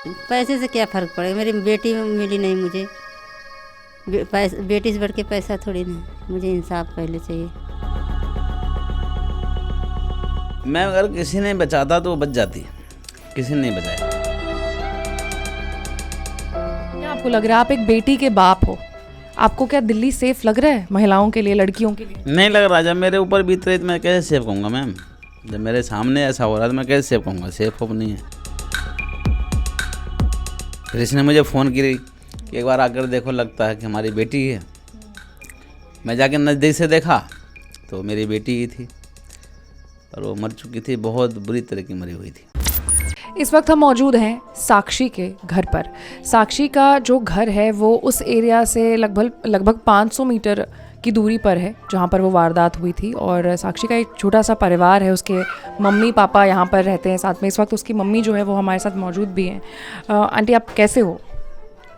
पैसे से क्या फ़र्क पड़ेगा, मेरी बेटी मिली नहीं मुझे। बेटी से बढ़ के पैसा थोड़ी ना, मुझे इंसाफ पहले चाहिए। मैं अगर किसी ने बचाता तो वो बच जाती, किसी ने नहीं बचाया। क्या आपको लग रहा है, आप एक बेटी के बाप हो, आपको क्या दिल्ली सेफ लग रहा है महिलाओं के लिए, लड़कियों के लिए? नहीं लग रहा। जब मेरे ऊपर बीत रही तो मैं कैसे सेफ कहूँगा मैम? जब मेरे सामने ऐसा हो रहा तो मैं कैसे सेफ कहूँगा? सेफ होप नहीं है। फिर इसने मुझे फ़ोन की कि एक बार आकर देखो, लगता है कि हमारी बेटी है। मैं जाके नज़दीक से देखा तो मेरी बेटी ही थी, और वो मर चुकी थी, बहुत बुरी तरह की मरी हुई थी। इस वक्त हम मौजूद हैं साक्षी के घर पर। साक्षी का जो घर है वो उस एरिया से लगभग 500 मीटर की दूरी पर है जहाँ पर वो वारदात हुई थी। और साक्षी का एक छोटा सा परिवार है, उसके मम्मी पापा यहाँ पर रहते हैं साथ में। इस वक्त उसकी मम्मी जो है वो हमारे साथ मौजूद भी हैं। आंटी, आप कैसे हो?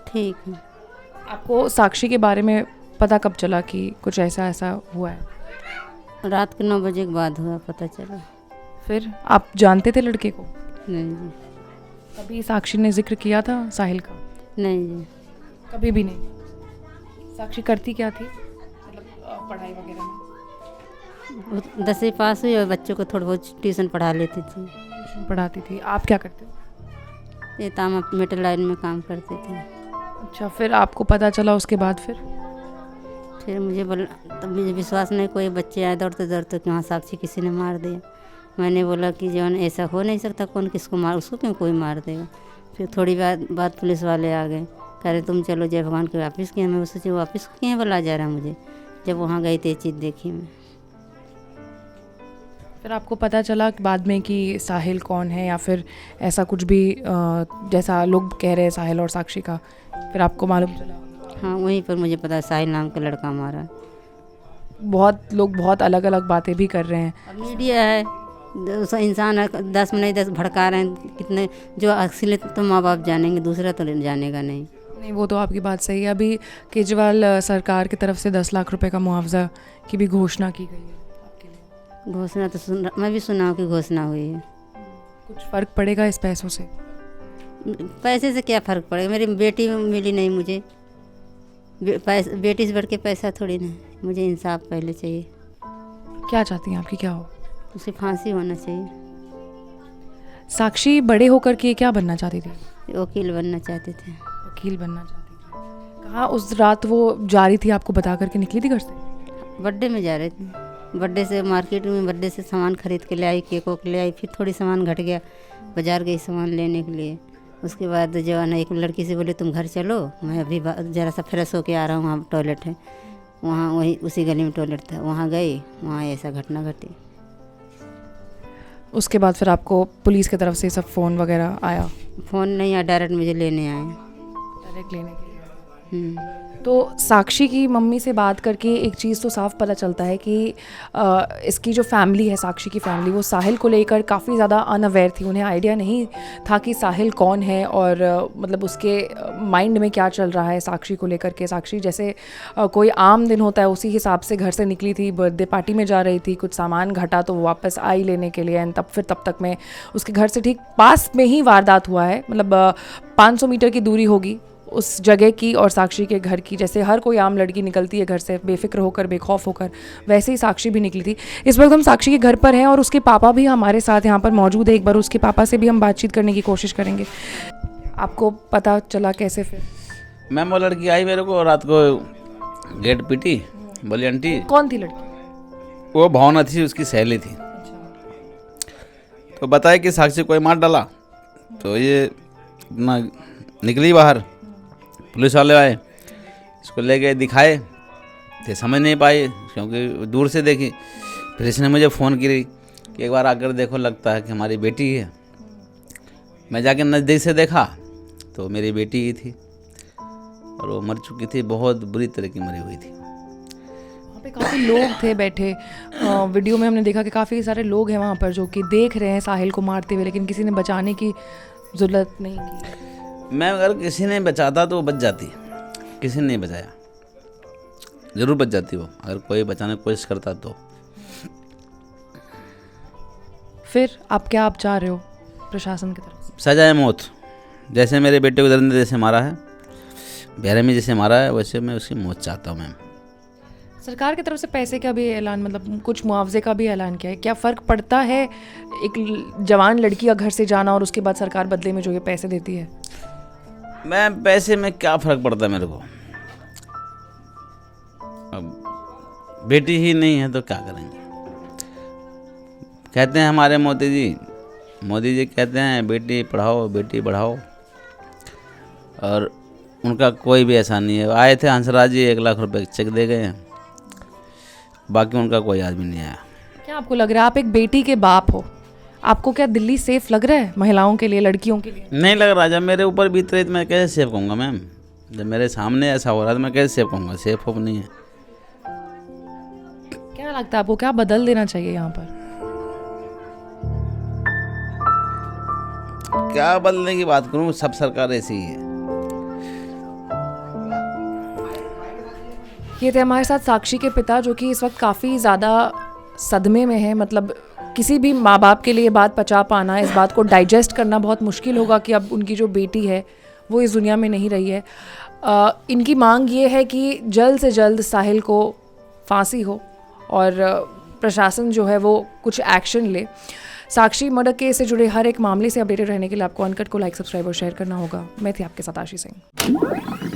ठीक है। आपको साक्षी के बारे में पता कब चला कि कुछ ऐसा हुआ है? रात के 9 बजे के बाद हुआ, पता चला। फिर आप जानते थे लड़के को? नहीं जी। कभी साक्षी ने जिक्र किया था साहिल का? नहीं जी। कभी भी नहीं। साक्षी करती क्या थी, मतलब पढ़ाई वगैरह में? 10वीं पास हुई और बच्चों को थोड़ा बहुत ट्यूशन पढ़ा लेती थी। ट्यूशन पढ़ाती थी। आप क्या करते हो? ये तामा मेटल लाइन में काम करते थे। अच्छा, फिर आपको पता चला उसके बाद? फिर मुझे बोला, तब मुझे विश्वास नहीं, कोई बच्चे आए दौड़ते दौड़ते कि हाँ साक्षी किसी ने मार दिया। मैंने बोला कि जौन ऐसा हो नहीं सकता, कौन किसको मार, उसको क्यों कोई मार देगा। फिर थोड़ी बाद पुलिस वाले आ गए, कह रहे तुम चलो जय भगवान के वापस किए। मैं सोची वापस क्यों बुला जा रहा मुझे। जब वहाँ गई तो ये चीज़ देखी मैं। फिर आपको पता चला बाद में कि साहिल कौन है, या फिर ऐसा कुछ भी जैसा लोग कह रहे हैं साहिल और साक्षी का, फिर आपको मालूम चला? हाँ, वहीं पर मुझे पता, साहिल नाम का लड़का मारा। बहुत लोग बहुत अलग अलग बातें भी कर रहे हैं। अब मीडिया है, इंसान 10 में नहीं 10 भड़का रहे हैं। कितने जो असलियत तो माँ बाप जानेंगे, दूसरा तो जानेगा नहीं। नहीं, वो तो आपकी बात सही है। अभी केजरीवाल सरकार की तरफ से 10 लाख रुपए का मुआवजा की भी घोषणा की गई है आपके लिए। घोषणा तो मैं भी सुना हूँ कि घोषणा हुई है। कुछ फ़र्क पड़ेगा इस पैसों से? पैसे से क्या फ़र्क पड़ेगा, मेरी बेटी मिली नहीं मुझे। बेटी से बढ़ के पैसा थोड़ी ना, मुझे इंसाफ पहले चाहिए। क्या चाहती हैं आपकी क्या हो? उसे फांसी होना चाहिए। साक्षी बड़े होकर के क्या बनना चाहती थी? वकील बनना चाहते थे। वकील बनना चाहती थी। कहाँ उस रात वो जा रही थी, आपको बता करके निकली थी घर से? बर्थडे में जा रहे थे। बर्थडे से मार्केट में बर्थडे से सामान खरीद के ले आई, केक वोक ले आई। फिर थोड़ी सामान घट गया, बाज़ार गई सामान लेने के लिए। उसके बाद जो है ना, एक लड़की से बोले तुम घर चलो, मैं अभी ज़रा सा फ्रेश होके आ रहा हूँ, वहाँ टॉयलेट है। वहाँ वही उसी गली में टॉयलेट था, वहाँ गई, वहाँ ऐसा घटना घटी। उसके बाद फिर आपको पुलिस की तरफ से सब फ़ोन वगैरह आया? फ़ोन नहीं आया, डायरेक्ट मुझे लेने आए। डायरेक्ट लेने के लिए? तो साक्षी की मम्मी से बात करके एक चीज़ तो साफ पता चलता है कि इसकी जो फैमिली है, साक्षी की फैमिली, वो साहिल को लेकर काफ़ी ज़्यादा अनअवेयर थी। उन्हें आइडिया नहीं था कि साहिल कौन है और मतलब उसके माइंड में क्या चल रहा है साक्षी को लेकर के। साक्षी जैसे कोई आम दिन होता है उसी हिसाब से घर से निकली थी, बर्थडे पार्टी में जा रही थी, कुछ सामान घटा तो वो वापस आई लेने के लिए। एंड तब तक में उसके घर से ठीक पास में ही वारदात हुआ है, मतलब 500 मीटर की दूरी होगी उस जगह की और साक्षी के घर की। जैसे हर कोई आम लड़की निकलती है घर से बेफिक्र होकर, बेखौफ होकर, वैसे ही साक्षी भी निकली थी। इस वक्त हम साक्षी के घर पर हैं और उसके पापा भी हमारे साथ यहाँ पर मौजूद है। एक बार उसके पापा से भी हम बातचीत करने की कोशिश करेंगे। आपको पता चला कैसे फिर? मैम वो लड़की आई मेरे को रात को, गेट पीटी, बोली आंटी। कौन थी लड़की? वो भावना थी, उसकी सहेली थी। तो बताया कि साक्षी कोई मार डाला। तो ये अपना निकली बाहर, पुलिस वाले आए, इसको ले गए, दिखाए तो समझ नहीं पाए क्योंकि दूर से देखी। फिर इसने मुझे फ़ोन की कि एक बार आकर देखो, लगता है कि हमारी बेटी है। मैं जाके नज़दीक से देखा तो मेरी बेटी ही थी, और वो मर चुकी थी, बहुत बुरी तरह की मरी हुई थी। वहाँ पे काफ़ी लोग थे बैठे। वीडियो में हमने देखा कि काफ़ी सारे लोग हैं वहाँ पर जो कि देख रहे हैं साहिल को मारते हुए, लेकिन किसी ने बचाने की ज़रूरत नहीं की। मैं अगर किसी ने बचाता तो वो बच जाती, किसी ने नहीं बचाया। ज़रूर बच जाती वो, अगर कोई बचाने की कोशिश करता तो। फिर आप चाह रहे हो प्रशासन की तरफ से? सजाए मौत, जैसे मेरे बेटे को दरिंदे जैसे मारा है, बेरहमी जैसे मारा है, वैसे मैं उसकी मौत चाहता हूँ मैम। सरकार की तरफ से पैसे का भी ऐलान, मतलब कुछ मुआवजे का भी ऐलान किया है, क्या फ़र्क पड़ता है एक जवान लड़की का घर से जाना और उसके बाद सरकार बदले में जो ये पैसे देती है? मैं पैसे में क्या फ़र्क पड़ता है मेरे को, अब बेटी ही नहीं है तो क्या करेंगे। कहते हैं हमारे मोदी जी कहते हैं बेटी पढ़ाओ बेटी बढ़ाओ, और उनका कोई भी ऐसा नहीं है। आए थे हंसराज जी 1 लाख रुपए चेक दे गए हैं, बाकी उनका कोई आदमी नहीं आया। क्या आपको लग रहा है, आप एक बेटी के बाप हो, आपको क्या दिल्ली सेफ लग रहा है महिलाओं के लिए, लड़कियों के लिए? नहीं लग रहा। जब मेरे ऊपर बीत रही तो मैं कैसे सेफ कहूँगा मैम? जब मेरे सामने ऐसा हो रहा है तो मैं कैसे सेफ कहूँगा? सेफ हो नहीं है। क्या लगता है आपको, क्या बदल देना चाहिए यहाँ पर? क्या बदलने की बात करूँ, सब सरकार ऐसी ही है। ये थे हमारे साथ साक्षी के पिता, जो कि इस वक्त काफ़ी ज़्यादा सदमे में है। मतलब किसी भी माँ बाप के लिए बात पचा पाना, इस बात को डाइजेस्ट करना बहुत मुश्किल होगा कि अब उनकी जो बेटी है वो इस दुनिया में नहीं रही है। इनकी मांग ये है कि जल्द से जल्द साहिल को फांसी हो और प्रशासन जो है वो कुछ एक्शन ले। साक्षी मर्डर केस से जुड़े हर एक मामले से अपडेटेड रहने के लिए आपको अनकट को लाइक, सब्सक्राइब और शेयर करना होगा। मैं थी आपके साथ आशी सिंह।